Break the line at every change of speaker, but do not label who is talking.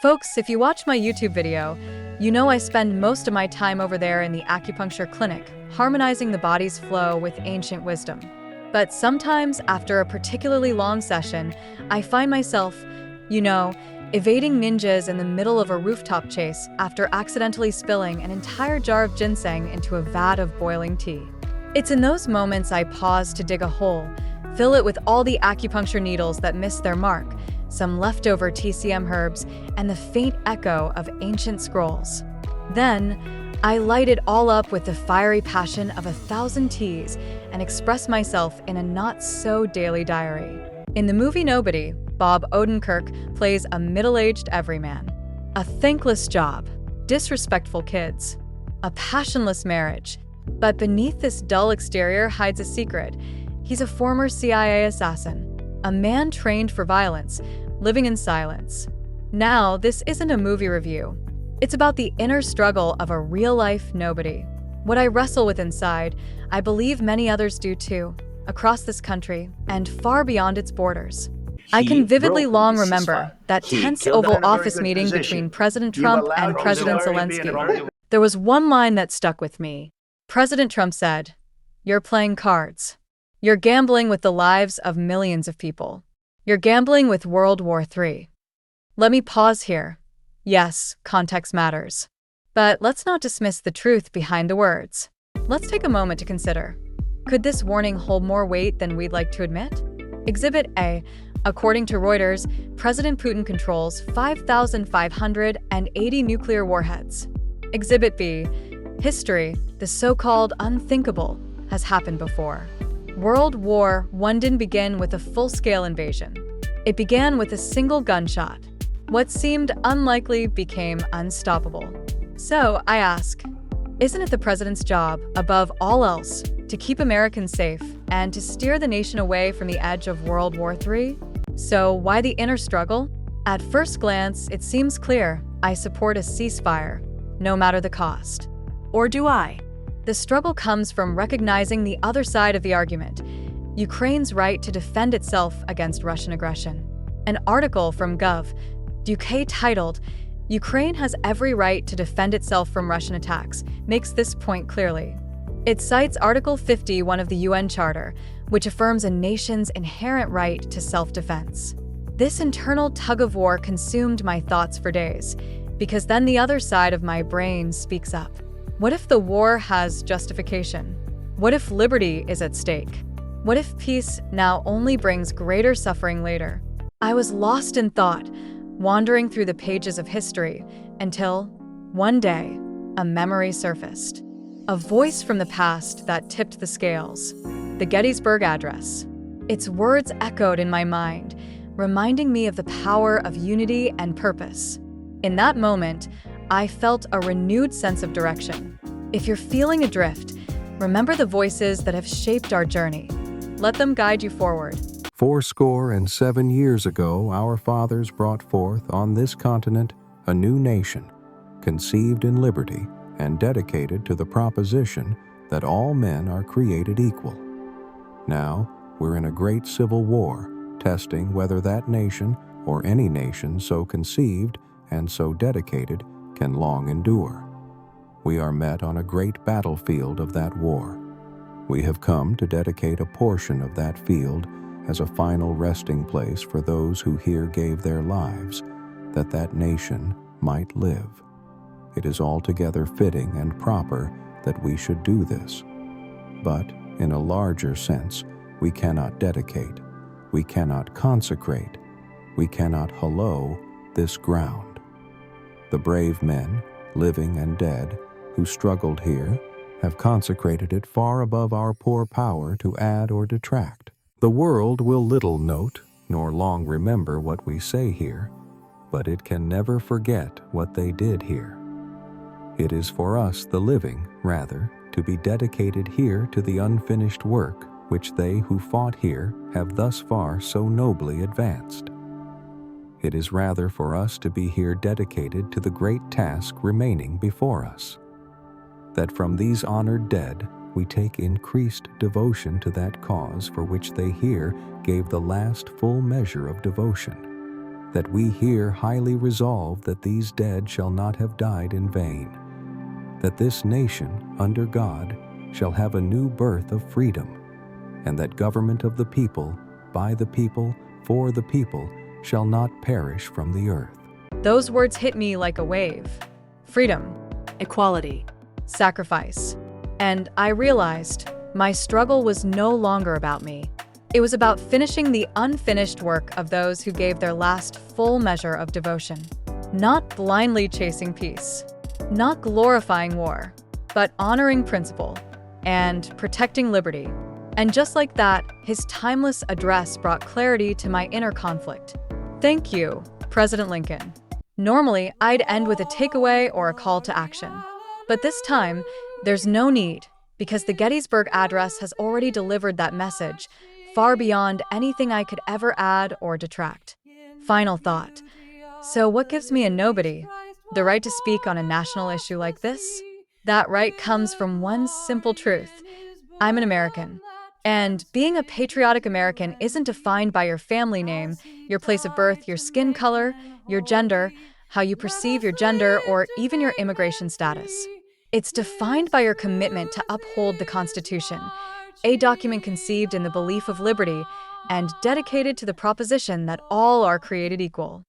Folks, if you watch my YouTube video, you know I spend most of my time over there in the acupuncture clinic, harmonizing the body's flow with ancient wisdom. But sometimes, after a particularly long session, I find myself, evading ninjas in the middle of a rooftop chase after accidentally spilling an entire jar of ginseng into a vat of boiling tea. It's in those moments I pause to dig a hole, fill it with all the acupuncture needles that missed their mark, some leftover TCM herbs, and the faint echo of ancient scrolls. Then, I light it all up with the fiery passion of 1,000 teas and express myself in a not-so-daily diary. In the movie Nobody, Bob Odenkirk plays a middle-aged everyman. A thankless job, disrespectful kids, a passionless marriage. But beneath this dull exterior hides a secret. He's a former CIA assassin, a man trained for violence, living in silence. Now, this isn't a movie review. It's about the inner struggle of a real-life nobody. What I wrestle with inside, I believe many others do too, across this country and far beyond its borders. I can vividly long remember that tense Oval Office meeting between President Trump and President Zelensky. There was one line that stuck with me. President Trump said, "You're playing cards. You're gambling with the lives of millions of people. You're gambling with World War III." Let me pause here. Yes, context matters. But let's not dismiss the truth behind the words. Let's take a moment to consider. Could this warning hold more weight than we'd like to admit? Exhibit A. According to Reuters, President Putin controls 5,580 nuclear warheads. Exhibit B. History, the so-called unthinkable, has happened before. World War I didn't begin with a full-scale invasion. It began with a single gunshot. What seemed unlikely became unstoppable. So, I ask, isn't it the president's job, above all else, to keep Americans safe and to steer the nation away from the edge of World War III? So, why the inner struggle? At first glance, it seems clear. I support a ceasefire, no matter the cost. Or do I? The struggle comes from recognizing the other side of the argument, Ukraine's right to defend itself against Russian aggression. An article from Gov.uk titled, "Ukraine has every right to defend itself from Russian attacks," makes this point clearly. It cites Article 51 of the UN Charter, which affirms a nation's inherent right to self-defense. This internal tug-of-war consumed my thoughts for days, because then the other side of my brain speaks up. What if the war has justification? What if liberty is at stake? What if peace now only brings greater suffering later? I was lost in thought, wandering through the pages of history, until, one day, a memory surfaced. A voice from the past that tipped the scales. The Gettysburg Address. Its words echoed in my mind, reminding me of the power of unity and purpose. In that moment, I felt a renewed sense of direction. If you're feeling adrift, remember the voices that have shaped our journey. Let them guide you forward.
7 years ago, our fathers brought forth on this continent a new nation, conceived in liberty and dedicated to the proposition that all men are created equal. Now, we're in a great civil war, testing whether that nation, or any nation so conceived and so dedicated, can long endure. We are met on a great battlefield of that war. We have come to dedicate a portion of that field as a final resting place for those who here gave their lives, that that nation might live. It is altogether fitting and proper that we should do this. But, in a larger sense, we cannot dedicate, we cannot consecrate, we cannot hallow this ground. The brave men, living and dead, who struggled here, have consecrated it far above our poor power to add or detract. The world will little note, nor long remember what we say here, but it can never forget what they did here. It is for us, the living, rather, to be dedicated here to the unfinished work which they who fought here have thus far so nobly advanced. It is rather for us to be here dedicated to the great task remaining before us, that from these honored dead we take increased devotion to that cause for which they here gave the last full measure of devotion, that we here highly resolve that these dead shall not have died in vain, that this nation, under God, shall have a new birth of freedom, and that government of the people, by the people, for the people, shall not perish from the earth.
Those words hit me like a wave. Freedom,
Equality.
sacrifice. And I realized my struggle was no longer about me. It was about finishing the unfinished work of those who gave their last full measure of devotion. Not blindly chasing peace, not glorifying war, but honoring principle and protecting liberty. And just like that, his timeless address brought clarity to my inner conflict. Thank you, President Lincoln. Normally, I'd end with a takeaway or a call to action. But this time, there's no need, because the Gettysburg Address has already delivered that message, far beyond anything I could ever add or detract. Final thought. So what gives me a nobody? The right to speak on a national issue like this? That right comes from one simple truth. I'm an American. And being a patriotic American isn't defined by your family name, your place of birth, your skin color, your gender, how you perceive your gender, or even your immigration status. It's defined by your commitment to uphold the Constitution, a document conceived in the belief of liberty and dedicated to the proposition that all are created equal.